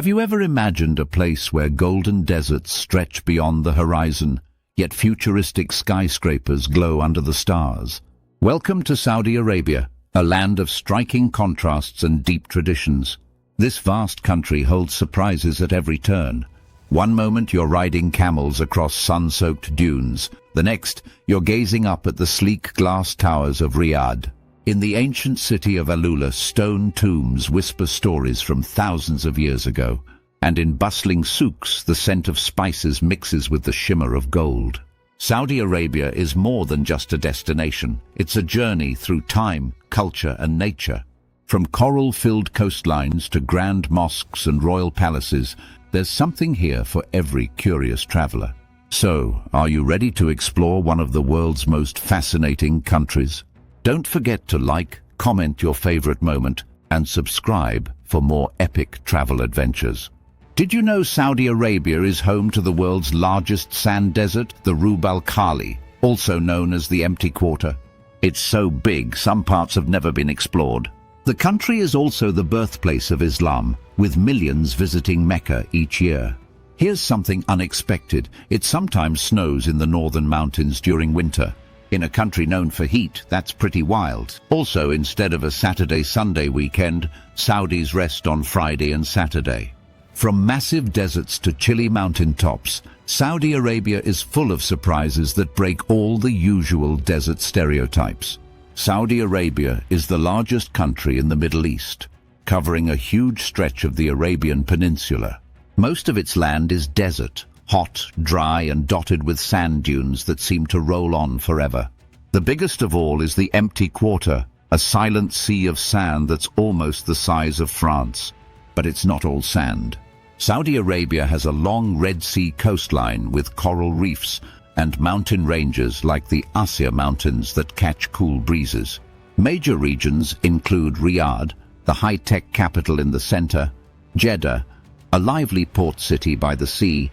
Have you ever imagined a place where golden deserts stretch beyond the horizon, yet futuristic skyscrapers glow under the stars? Welcome to Saudi Arabia, a land of striking contrasts and deep traditions. This vast country holds surprises at every turn. One moment you're riding camels across sun-soaked dunes. The next, you're gazing up at the sleek glass towers of Riyadh. In the ancient city of AlUla, stone tombs whisper stories from thousands of years ago. And in bustling souks, the scent of spices mixes with the shimmer of gold. Saudi Arabia is more than just a destination. It's a journey through time, culture and nature. From coral-filled coastlines to grand mosques and royal palaces, there's something here for every curious traveler. So, are you ready to explore one of the world's most fascinating countries? Don't forget to like, comment your favorite moment, and subscribe for more epic travel adventures. Did you know Saudi Arabia is home to the world's largest sand desert, the Rub al Khali, also known as the Empty Quarter? It's so big, some parts have never been explored. The country is also the birthplace of Islam, with millions visiting Mecca each year. Here's something unexpected. It sometimes snows in the northern mountains during winter. In a country known for heat, that's pretty wild. Also, instead of a Saturday-Sunday weekend, Saudis rest on Friday and Saturday. From massive deserts to chilly mountaintops, Saudi Arabia is full of surprises that break all the usual desert stereotypes. Saudi Arabia is the largest country in the Middle East, covering a huge stretch of the Arabian Peninsula. Most of its land is desert, hot, dry and dotted with sand dunes that seem to roll on forever. The biggest of all is the Empty Quarter, a silent sea of sand that's almost the size of France. But it's not all sand. Saudi Arabia has a long Red Sea coastline with coral reefs and mountain ranges like the Asir Mountains that catch cool breezes. Major regions include Riyadh, the high-tech capital in the center, Jeddah, a lively port city by the sea,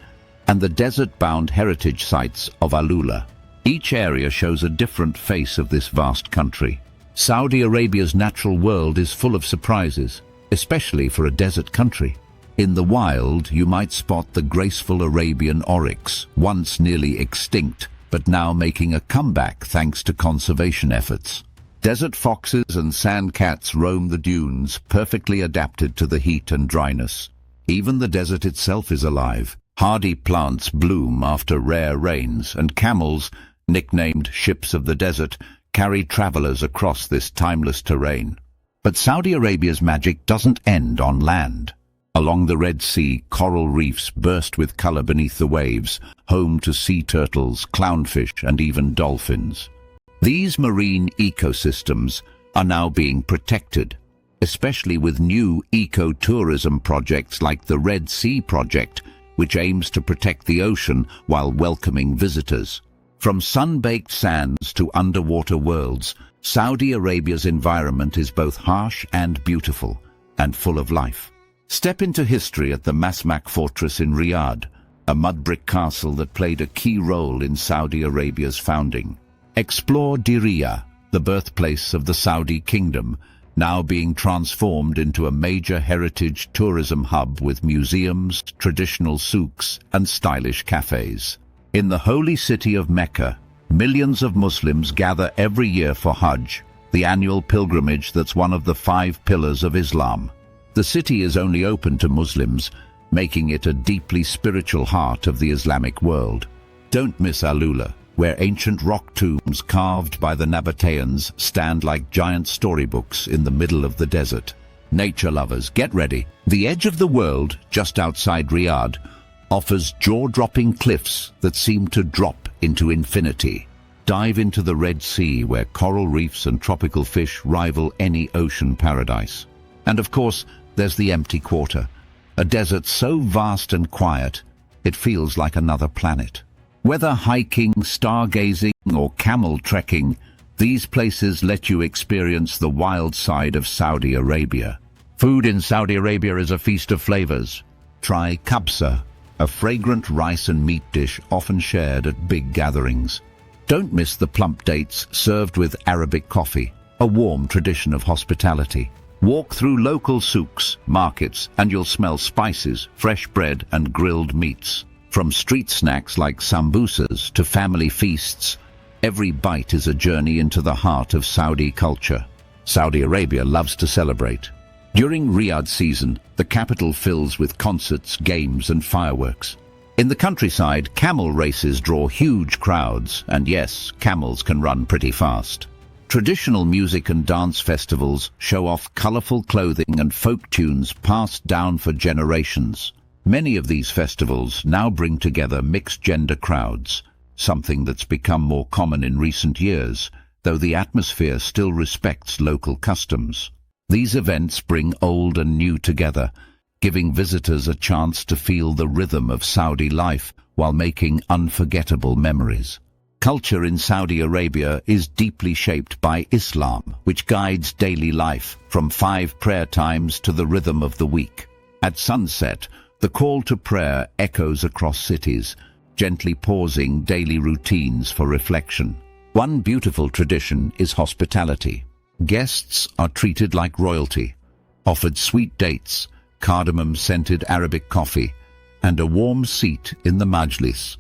and the desert-bound heritage sites of AlUla. Each area shows a different face of this vast country. Saudi Arabia's natural world is full of surprises, especially for a desert country. In the wild, you might spot the graceful Arabian oryx, once nearly extinct, but now making a comeback thanks to conservation efforts. Desert foxes and sand cats roam the dunes, perfectly adapted to the heat and dryness. Even the desert itself is alive. Hardy plants bloom after rare rains, and camels, nicknamed ships of the desert, carry travelers across this timeless terrain. But Saudi Arabia's magic doesn't end on land. Along the Red Sea, coral reefs burst with color beneath the waves, home to sea turtles, clownfish, and even dolphins. These marine ecosystems are now being protected, especially with new eco-tourism projects like the Red Sea Project, which aims to protect the ocean while welcoming visitors. From sun-baked sands to underwater worlds, Saudi Arabia's environment is both harsh and beautiful, and full of life. Step into history at the Masmak Fortress in Riyadh, a mud-brick castle that played a key role in Saudi Arabia's founding. Explore Diriyah, the birthplace of the Saudi kingdom, now being transformed into a major heritage tourism hub with museums, traditional souks, and stylish cafes. In the holy city of Mecca, millions of Muslims gather every year for Hajj, the annual pilgrimage that's one of the 5 pillars of Islam. The city is only open to Muslims, making it a deeply spiritual heart of the Islamic world. Don't miss AlUla, where ancient rock tombs carved by the Nabateans stand like giant storybooks in the middle of the desert. Nature lovers, get ready. The edge of the world, just outside Riyadh, offers jaw-dropping cliffs that seem to drop into infinity. Dive into the Red Sea, where coral reefs and tropical fish rival any ocean paradise. And of course, there's the Empty Quarter, a desert so vast and quiet, it feels like another planet. Whether hiking, stargazing, or camel trekking, these places let you experience the wild side of Saudi Arabia. Food in Saudi Arabia is a feast of flavors. Try kabsa, a fragrant rice and meat dish often shared at big gatherings. Don't miss the plump dates served with Arabic coffee, a warm tradition of hospitality. Walk through local souks, markets, and you'll smell spices, fresh bread, and grilled meats. From street snacks like sambusas to family feasts, every bite is a journey into the heart of Saudi culture. Saudi Arabia loves to celebrate. During Riyadh season, the capital fills with concerts, games, and fireworks. In the countryside, camel races draw huge crowds, and yes, camels can run pretty fast. Traditional music and dance festivals show off colorful clothing and folk tunes passed down for generations. Many of these festivals now bring together mixed-gender crowds, something that's become more common in recent years, though the atmosphere still respects local customs. These events bring old and new together, giving visitors a chance to feel the rhythm of Saudi life while making unforgettable memories. Culture in Saudi Arabia is deeply shaped by Islam, which guides daily life from 5 prayer times to the rhythm of the week. At sunset, the call to prayer echoes across cities, gently pausing daily routines for reflection. One beautiful tradition is hospitality. Guests are treated like royalty, offered sweet dates, cardamom-scented Arabic coffee, and a warm seat in the majlis,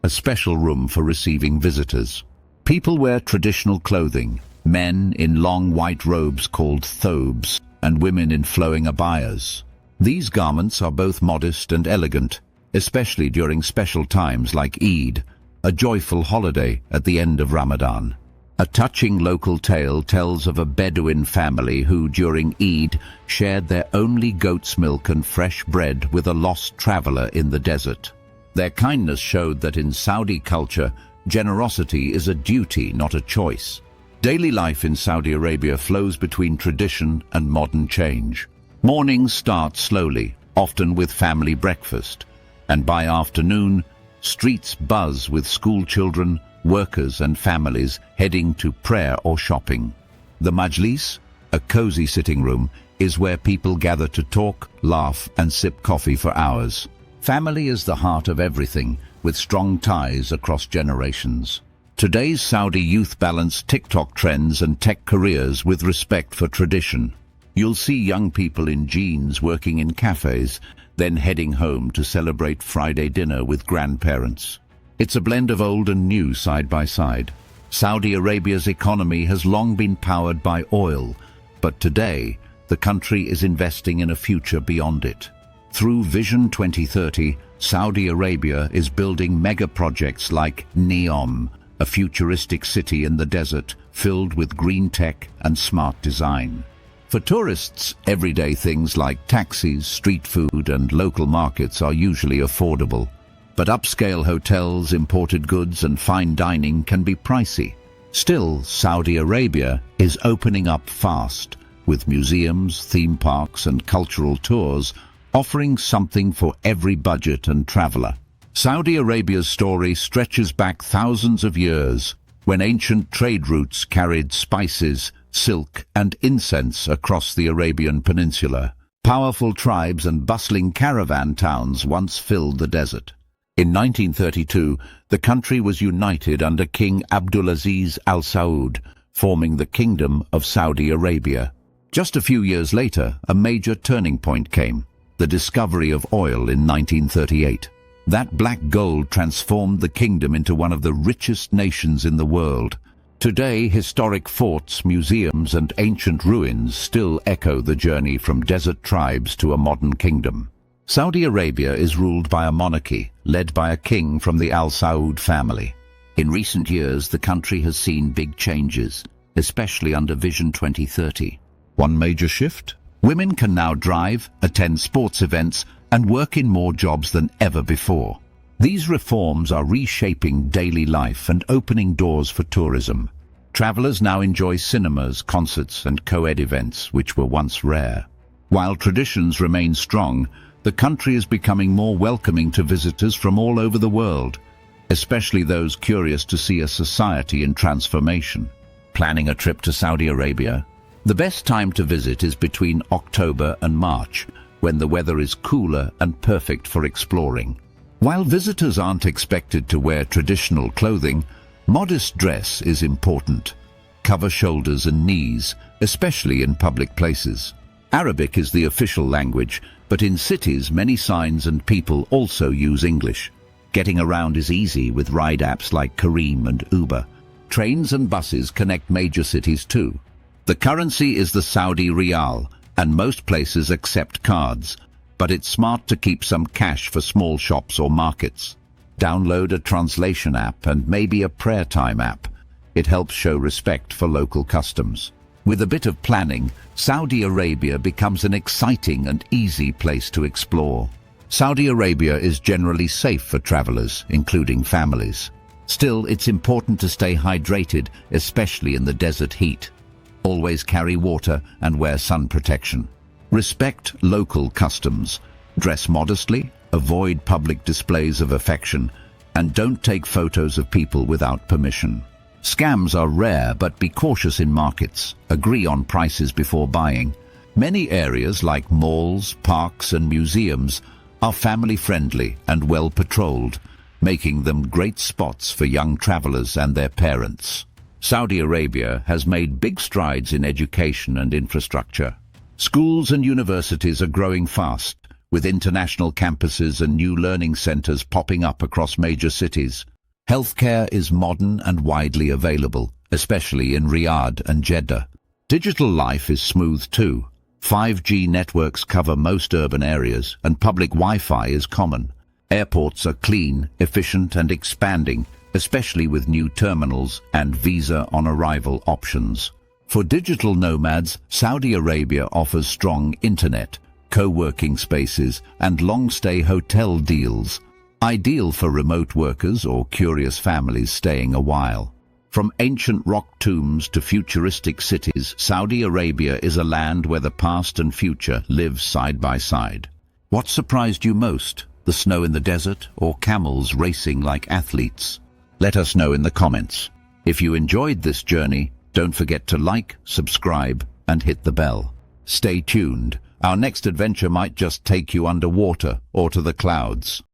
a special room for receiving visitors. People wear traditional clothing, men in long white robes called thobes, and women in flowing abayas. These garments are both modest and elegant, especially during special times like Eid, a joyful holiday at the end of Ramadan. A touching local tale tells of a Bedouin family who, during Eid, shared their only goat's milk and fresh bread with a lost traveler in the desert. Their kindness showed that in Saudi culture, generosity is a duty, not a choice. Daily life in Saudi Arabia flows between tradition and modern change. Mornings start slowly, often with family breakfast, and by afternoon, streets buzz with school children, workers and families heading to prayer or shopping. The majlis, a cozy sitting room, is where people gather to talk, laugh, and sip coffee for hours. Family is the heart of everything, with strong ties across generations. Today's Saudi youth balance TikTok trends and tech careers with respect for tradition. You'll see young people in jeans working in cafes, then heading home to celebrate Friday dinner with grandparents. It's a blend of old and new side by side. Saudi Arabia's economy has long been powered by oil, but today the country is investing in a future beyond it. Through Vision 2030, Saudi Arabia is building mega projects like Neom, a futuristic city in the desert filled with green tech and smart design. For tourists, everyday things like taxis, street food, and local markets are usually affordable. But upscale hotels, imported goods, and fine dining can be pricey. Still, Saudi Arabia is opening up fast, with museums, theme parks, and cultural tours offering something for every budget and traveler. Saudi Arabia's story stretches back thousands of years, when ancient trade routes carried spices, silk, and incense across the Arabian Peninsula. Powerful tribes and bustling caravan towns once filled the desert. In 1932, the country was united under King Abdulaziz Al Saud, forming the Kingdom of Saudi Arabia. Just a few years later, a major turning point came: the discovery of oil in 1938. That black gold transformed the kingdom into one of the richest nations in the world. Today, historic forts, museums, and ancient ruins still echo the journey from desert tribes to a modern kingdom. Saudi Arabia is ruled by a monarchy, led by a king from the Al Saud family. In recent years, the country has seen big changes, especially under Vision 2030. One major shift? Women can now drive, attend sports events, and work in more jobs than ever before. These reforms are reshaping daily life and opening doors for tourism. Travelers now enjoy cinemas, concerts, and co-ed events, which were once rare. While traditions remain strong, the country is becoming more welcoming to visitors from all over the world, especially those curious to see a society in transformation. Planning a trip to Saudi Arabia? The best time to visit is between October and March, when the weather is cooler and perfect for exploring. While visitors aren't expected to wear traditional clothing, modest dress is important. Cover shoulders and knees, especially in public places. Arabic is the official language, but in cities many signs and people also use English. Getting around is easy with ride apps like Careem and Uber. Trains and buses connect major cities too. The currency is the Saudi Riyal, and most places accept cards, but it's smart to keep some cash for small shops or markets. Download a translation app and maybe a prayer time app. It helps show respect for local customs. With a bit of planning, Saudi Arabia becomes an exciting and easy place to explore. Saudi Arabia is generally safe for travelers, including families. Still, it's important to stay hydrated, especially in the desert heat. Always carry water and wear sun protection. Respect local customs. Dress modestly, avoid public displays of affection, and don't take photos of people without permission. Scams are rare, but be cautious in markets. Agree on prices before buying. Many areas like malls, parks and museums are family-friendly and well-patrolled, making them great spots for young travelers and their parents. Saudi Arabia has made big strides in education and infrastructure. Schools and universities are growing fast, with international campuses and new learning centers popping up across major cities. Healthcare is modern and widely available, especially in Riyadh and Jeddah. Digital life is smooth too. 5G networks cover most urban areas, and public Wi-Fi is common. Airports are clean, efficient and expanding, especially with new terminals and visa-on-arrival options. For digital nomads, Saudi Arabia offers strong internet, co-working spaces and long-stay hotel deals, ideal for remote workers or curious families staying a while. From ancient rock tombs to futuristic cities, Saudi Arabia is a land where the past and future live side by side. What surprised you most? The snow in the desert or camels racing like athletes? Let us know in the comments. If you enjoyed this journey, don't forget to like, subscribe, and hit the bell. Stay tuned. Our next adventure might just take you underwater or to the clouds.